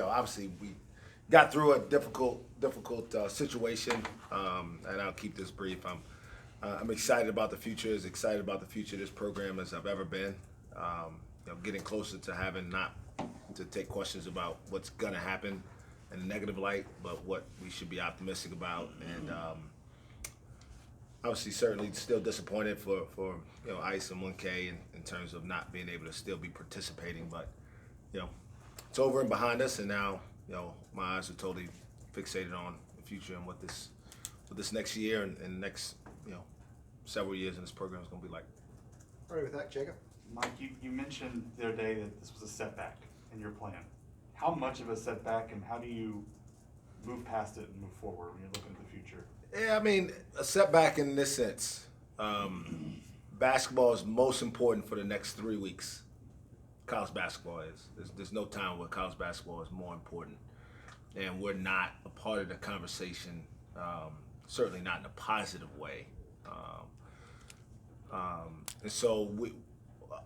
obviously we got through a difficult situation, and I'll keep this brief. I'm excited about the future. As excited about the future of this program as I've ever been. Getting closer to having not to take questions about what's gonna happen in a negative light, but what we should be optimistic about. And obviously, certainly still disappointed for Ice and 1K in terms of not being able to still be participating. But it's over and behind us, and now my eyes are totally fixated on the future and what this next year and next several years in this program is going to be like. All right, with that, Jacob. Mike, you mentioned the other day that this was a setback in your plan. How much of a setback, and how do you move past it and move forward when you're looking at the future? Yeah, I mean, a setback in this sense. Basketball is most important for the next 3 weeks. College basketball is. There's no time where college basketball is more important. And we're not a part of the conversation, certainly not in a positive way. And so we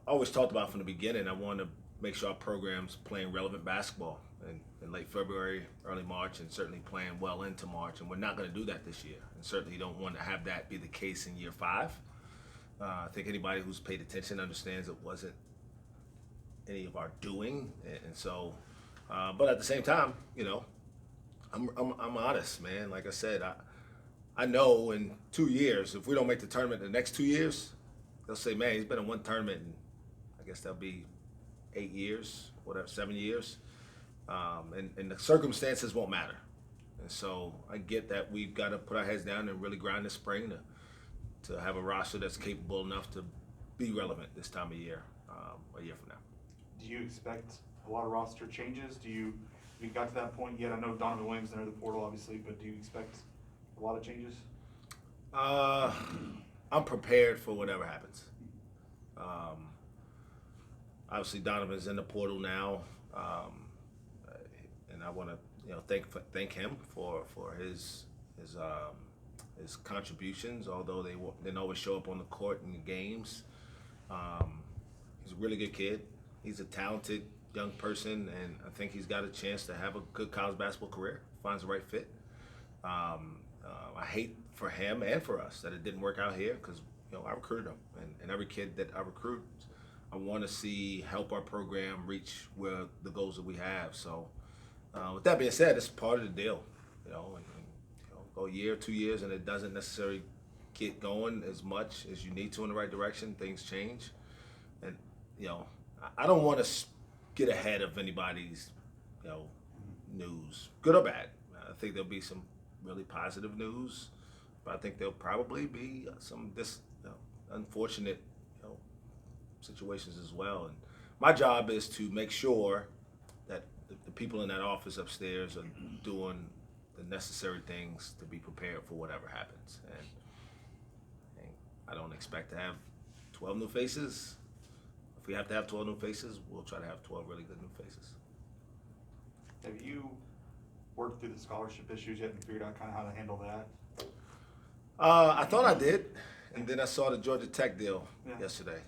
always talked about from the beginning, I want to make sure our program's playing relevant basketball in late February, early March, and certainly playing well into March. And we're not going to do that this year. And certainly don't want to have that be the case in year 5. I think anybody who's paid attention understands it wasn't any of our doing. And so, but at the same time, I'm honest, man. Like I said, I know in 2 years, if we don't make the tournament in the next 2 years, they'll say, man, he's been in one tournament, and I guess that'll be 8 years, whatever, 7 years. And the circumstances won't matter. And so I get that we've got to put our heads down and really grind this spring to have a roster that's capable enough to be relevant this time of year, a year from now. Do you expect a lot of roster changes? You got to that point yet? I know Donovan Williams entered the portal, obviously, but do you expect a lot of changes? I'm prepared for whatever happens. Obviously, Donovan's in the portal now, and I want to thank him for his contributions. Although they didn't always show up on the court in the games, he's a really good kid. He's a talented young person, and I think he's got a chance to have a good college basketball career. Finds the right fit. I hate for him and for us that it didn't work out here because I recruited him, and every kid that I recruit, I want to see help our program reach where the goals that we have. So, with that being said, it's part of the deal. Go a year, 2 years, and it doesn't necessarily get going as much as you need to in the right direction. Things change, and I don't want to get ahead of anybody's news, good or bad. I think there'll be some really positive news, but I think there'll probably be some unfortunate situations as well. And my job is to make sure that the people in that office upstairs are doing the necessary things to be prepared for whatever happens. And I don't expect to have 12 new faces. If we have to have 12 new faces, we'll try to have 12 really good new faces. Have you worked through the scholarship issues yet and figured out kind of how to handle that? I thought I did, and then I saw the Georgia Tech deal yesterday.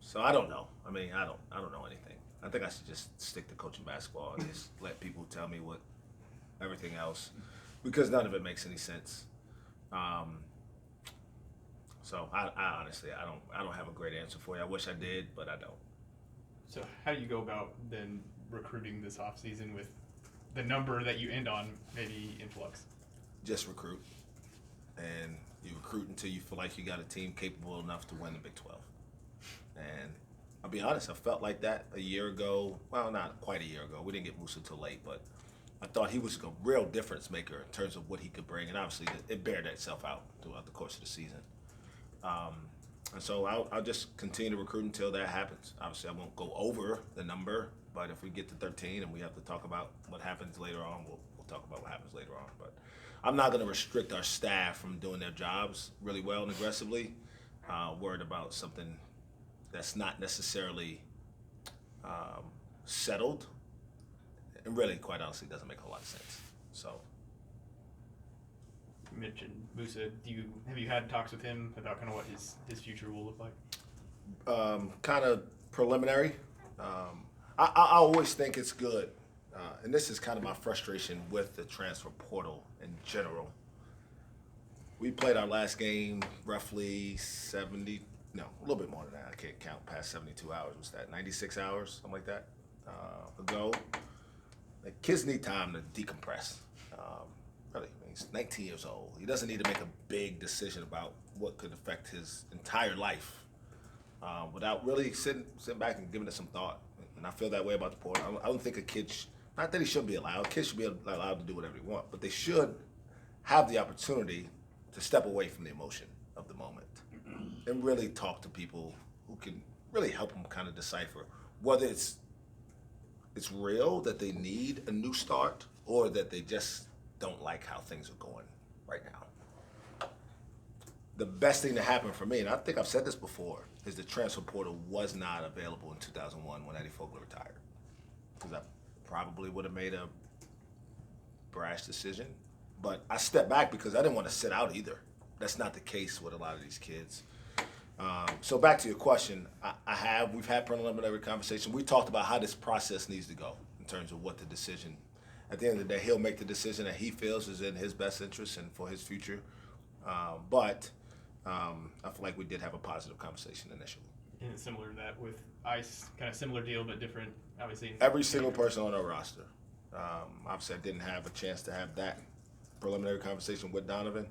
So I don't know. I mean, I don't know anything. I think I should just stick to coaching basketball and just let people tell me what everything else, because none of it makes any sense. So I honestly, I don't have a great answer for you. I wish I did, but I don't. So how do you go about then recruiting this offseason with the number that you end on, maybe influx? Just recruit. And you recruit until you feel like you got a team capable enough to win the Big 12. And I'll be honest, I felt like that a year ago. Well, not quite a year ago. We didn't get Musa till late, but I thought he was a real difference maker in terms of what he could bring. And obviously, it bared itself out throughout the course of the season. And so I'll just continue to recruit until that happens. Obviously, I won't go over the number, but if we get to 13 and we have to talk about what happens later on, we'll talk about what happens later on. But I'm not going to restrict our staff from doing their jobs really well and aggressively. Worried about something that's not necessarily settled, and really, quite honestly, doesn't make a lot of sense. So. You mentioned Musa. Have you had talks with him about kind of what his future will look like? Kind of preliminary. I always think it's good, and this is kind of my frustration with the transfer portal in general. We played our last game roughly 70, no, a little bit more than that. I can't count past 72 hours. What's that, 96 hours, something like that, ago. Like, kids need time to decompress. Really, I mean, he's 19 years old. He doesn't need to make a big decision about what could affect his entire life without really sitting back and giving it some thought. And I feel that way about the portal. I don't think a kid, not that he should be allowed. Kids should be allowed to do whatever they want, but they should have the opportunity to step away from the emotion of the moment and really talk to people who can really help them kind of decipher whether it's real that they need a new start or that they just don't like how things are going right now. The best thing to happen for me, and I think I've said this before, is the transfer portal was not available in 2001 when Eddie Fogler retired. Because I probably would have made a brash decision. But I stepped back because I didn't want to sit out either. That's not the case with a lot of these kids. So back to your question, we've had preliminary conversation. We talked about how this process needs to go in terms of what the decision. At the end of the day, he'll make the decision that he feels is in his best interest and for his future. But I feel like we did have a positive conversation initially. And it's similar to that with Ice, kind of similar deal, but different, obviously. Every single person on our roster. Obviously, I didn't have a chance to have that preliminary conversation with Donovan.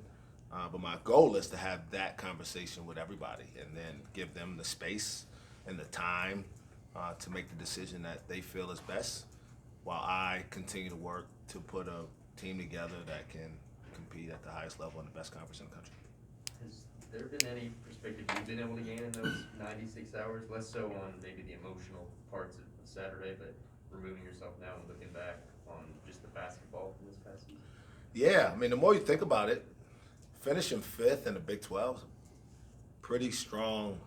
But my goal is to have that conversation with everybody and then give them the space and the time to make the decision that they feel is best while I continue to work to put a team together that can compete at the highest level in the best conference in the country. Has there been any perspective you've been able to gain in those 96 hours? Less so on maybe the emotional parts of Saturday, but removing yourself now and looking back on just the basketball from this past season? Yeah, I mean, the more you think about it, finishing fifth in the Big 12 is a pretty strong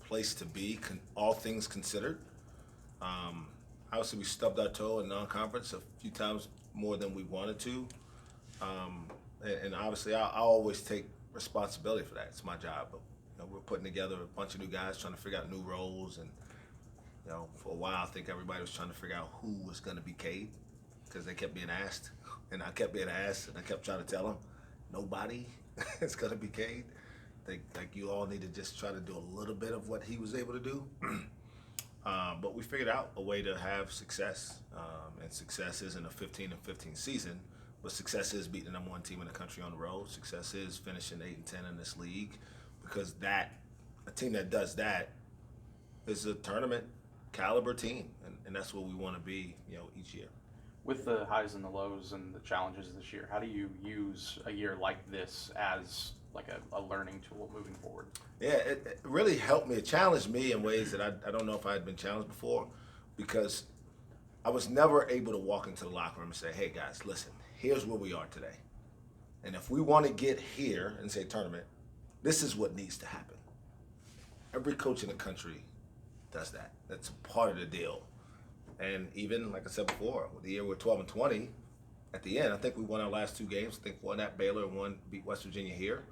place to be, all things considered. Obviously, we stubbed our toe in non-conference a few times more than we wanted to. And obviously, I always take responsibility for that. It's my job. But, we're putting together a bunch of new guys trying to figure out new roles. And, for a while, I think everybody was trying to figure out who was going to be Cade because they kept being asked. And I kept being asked, and I kept trying to tell them, nobody is going to be Cade. Like you all need to just try to do a little bit of what he was able to do. But we figured out a way to have success. And success isn't a 15-15 season, but success is beating the number one team in the country on the road. Success is finishing 8-10 in this league because a team that does that is a tournament caliber team. And that's what we want to be, each year. With the highs and the lows and the challenges this year, how do you use a year like this as like a learning tool moving forward? Yeah, it really helped me. It challenged me in ways that I don't know if I had been challenged before because I was never able to walk into the locker room and say, hey guys, listen, here's where we are today. And if we want to get here and say tournament, this is what needs to happen. Every coach in the country does that. That's a part of the deal. And even, like I said before, the year we're 12-20, at the end, I think we won our last two games. I think one at Baylor and one beat West Virginia here.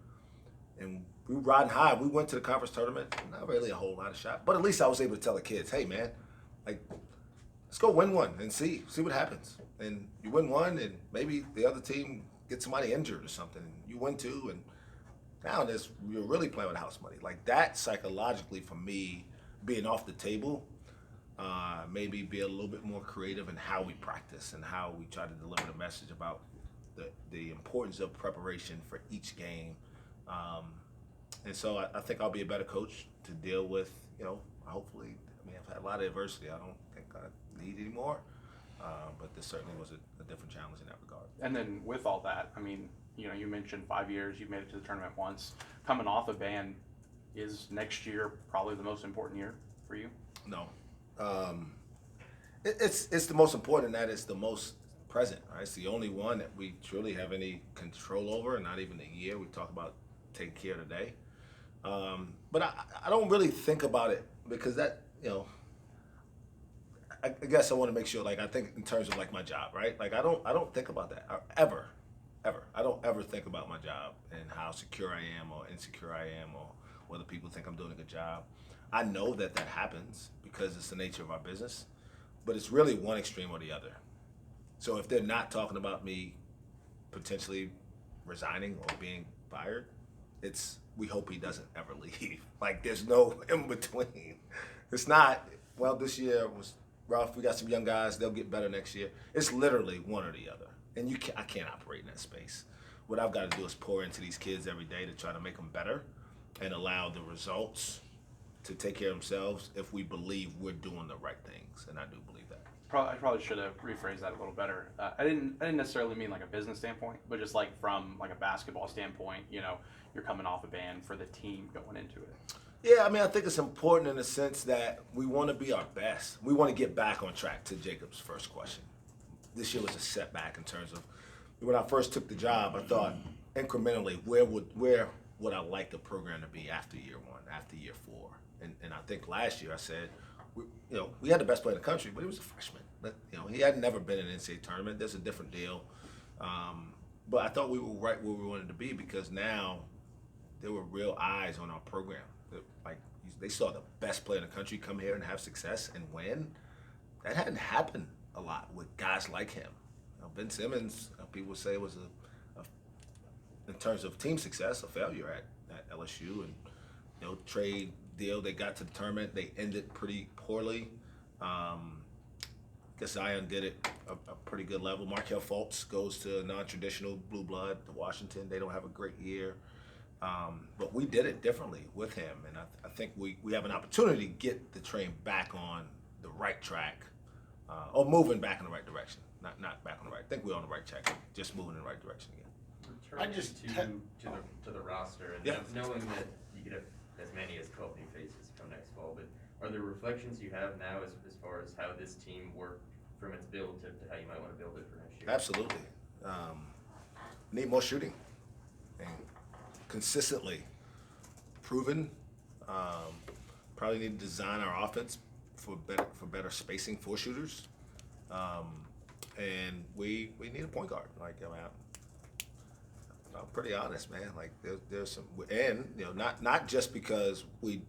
And we were riding high. We went to the conference tournament, not really a whole lot of shot. But at least I was able to tell the kids, hey, man, let's go win one and see what happens. And you win one, and maybe the other team gets somebody injured or something. And you win two, and now you're really playing with house money. Like that psychologically for me, being off the table, maybe be a little bit more creative in how we practice and how we try to deliver the message about the importance of preparation for each game. And so I think I'll be a better coach to deal with, hopefully, I've had a lot of adversity. I don't think I need anymore. But this certainly was a different challenge in that regard. And then with all that, you mentioned 5 years, you've made it to the tournament once. Coming off a ban, is next year probably the most important year for you? No. It's the most important, that it's the most present, right? It's the only one that we truly have any control over, and not even a year. We talk about taking care of today. But I don't really think about it because that, I guess I want to make sure, I think in terms of my job, right? I don't think about that ever. I don't ever think about my job and how secure I am or insecure I am or whether people think I'm doing a good job. I know that happens because it's the nature of our business. but it's really one extreme or the other. So if they're not talking about me potentially resigning or being fired, it's we hope he doesn't ever leave. Like there's no in between. It's not, well, this year was rough. We got some young guys. They'll get better next year. It's literally one or the other. And I can't operate in that space. What I've got to do is pour into these kids every day to try to make them better and allow the results to take care of themselves if we believe we're doing the right things. And I do believe that. I probably should have rephrased that a little better. I didn't necessarily mean like a business standpoint, but just like from like a basketball standpoint, you know, you're coming off a ban for the team going into it. Yeah, I mean, I think it's important in the sense that we want to be our best. We want to get back on track, to Jacob's first question. This year was a setback in terms of when I first took the job. I thought incrementally, where would I like the program to be after year one, after year four? And I think last year I said, we had the best player in the country, but he was a freshman. But, he had never been in an NCAA tournament. There's a different deal. But I thought we were right where we wanted to be because now there were real eyes on our program. Like they saw the best player in the country come here and have success and win. That hadn't happened a lot with guys like him. Ben Simmons, people say was in terms of team success, a failure at LSU, and trade deal. They got to the tournament. They ended pretty poorly. Guess Zion did it a pretty good level. Markelle Fultz goes to a non-traditional blue blood to Washington. They don't have a great year. But we did it differently with him, and I think we have an opportunity to get the train back on the right track, or moving back in the right direction. Not back on the right. I think we're on the right track, just moving in the right direction again. Returning to the roster and knowing that you could have as many as 12 new faces come next fall, but are there reflections you have now as far as how this team worked from its build to how you might want to build it for next year? Absolutely. Need more shooting. And consistently proven. Probably need to design our offense for better spacing for shooters. And we need a point guard. Like I'm pretty honest, man. Like there's some, and not just because we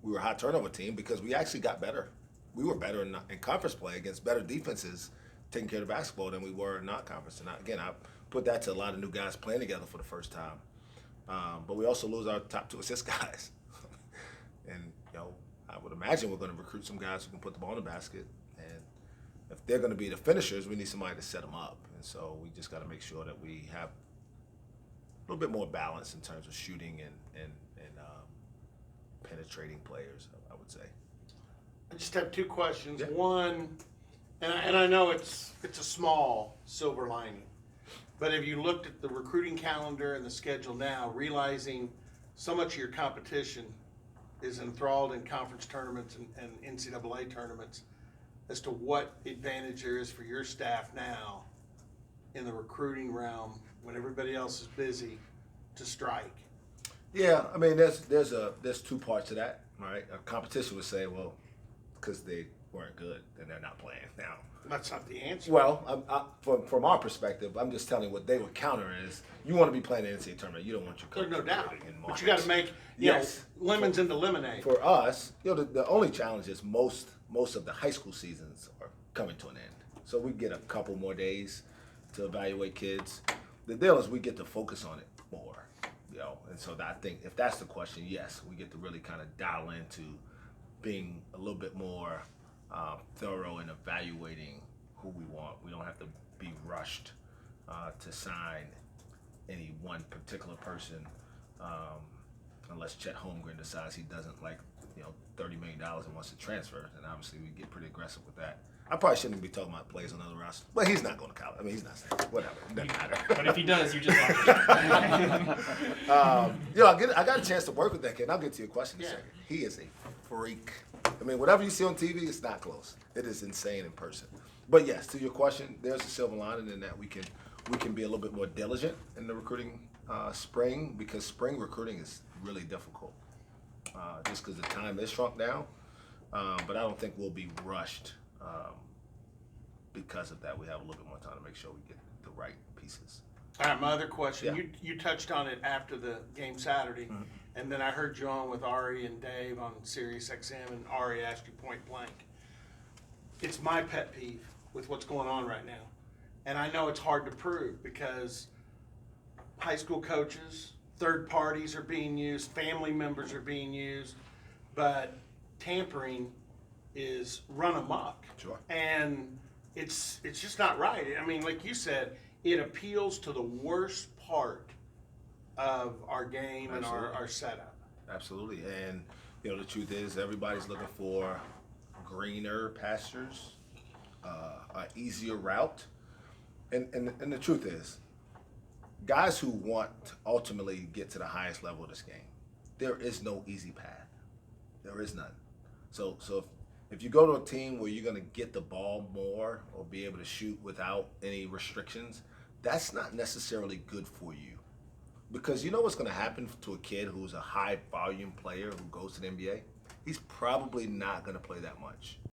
were a high turnover team, because we actually got better. We were better in conference play against better defenses taking care of the basketball than we were in non-conference. And I put that to a lot of new guys playing together for the first time. But we also lose our top 2 assist guys. And, I would imagine we're going to recruit some guys who can put the ball in the basket. And if they're going to be the finishers, we need somebody to set them up. And so we just got to make sure that we have a little bit more balance in terms of shooting and penetrating players, I would say. I just have 2 questions. Yeah. One, and I know it's a small silver lining, but have you looked at the recruiting calendar and the schedule now, realizing so much of your competition is enthralled in conference tournaments and NCAA tournaments, as to what advantage there is for your staff now in the recruiting realm when everybody else is busy to strike? Yeah, I mean, there's 2 parts to that, right? A competition would say, well, because they weren't good, then they're not playing now. That's not the answer. Well, from our perspective, I'm just telling you what they would counter is you want to be playing the NCAA tournament. You don't want your coach There's no doubt. in But you got to make lemons into lemonade. For us, the only challenge is most of the high school seasons are coming to an end. So we get a couple more days to evaluate kids. The deal is we get to focus on it more. And so I think if that's the question, yes, we get to really kind of dial into being a little bit more thorough in evaluating who we want. We don't have to be rushed to sign any one particular person unless Chet Holmgren decides he doesn't like $30 million and wants to transfer. And obviously we get pretty aggressive with that. I probably shouldn't be talking about players on other rosters, but he's not going to college. I mean, he's not saying whatever. It doesn't matter. But if he does, you just lost. I got a chance to work with that kid. And I'll get to your question in a second. He is a freak. I mean, whatever you see on TV, it's not close. It is insane in person. But yes, to your question, there's a silver lining in that we can be a little bit more diligent in the recruiting spring, because spring recruiting is really difficult. Just because the time is shrunk down. But I don't think we'll be rushed. Because of that, we have a little bit more time to make sure we get the right pieces. All right, my other question, Yeah. you touched on it after the game Saturday, and then I heard you on with Ari and Dave on Sirius XM, and Ari asked you point blank, it's my pet peeve with what's going on right now. And I know it's hard to prove because high school coaches, third parties are being used, family members are being used, but tampering is run amok. Sure. And it's just not right. I mean, like you said, it appeals to the worst part of our game and Absolutely. our setup. Absolutely. And, you know, the truth is everybody's looking for greener pastures, an easier route. And the truth is, guys who want to ultimately get to the highest level of this game, there is no easy path. There is none. So if you go to a team where you're going to get the ball more or be able to shoot without any restrictions, that's not necessarily good for you. Because you know what's going to happen to a kid who's a high volume player who goes to the NBA? He's probably not going to play that much.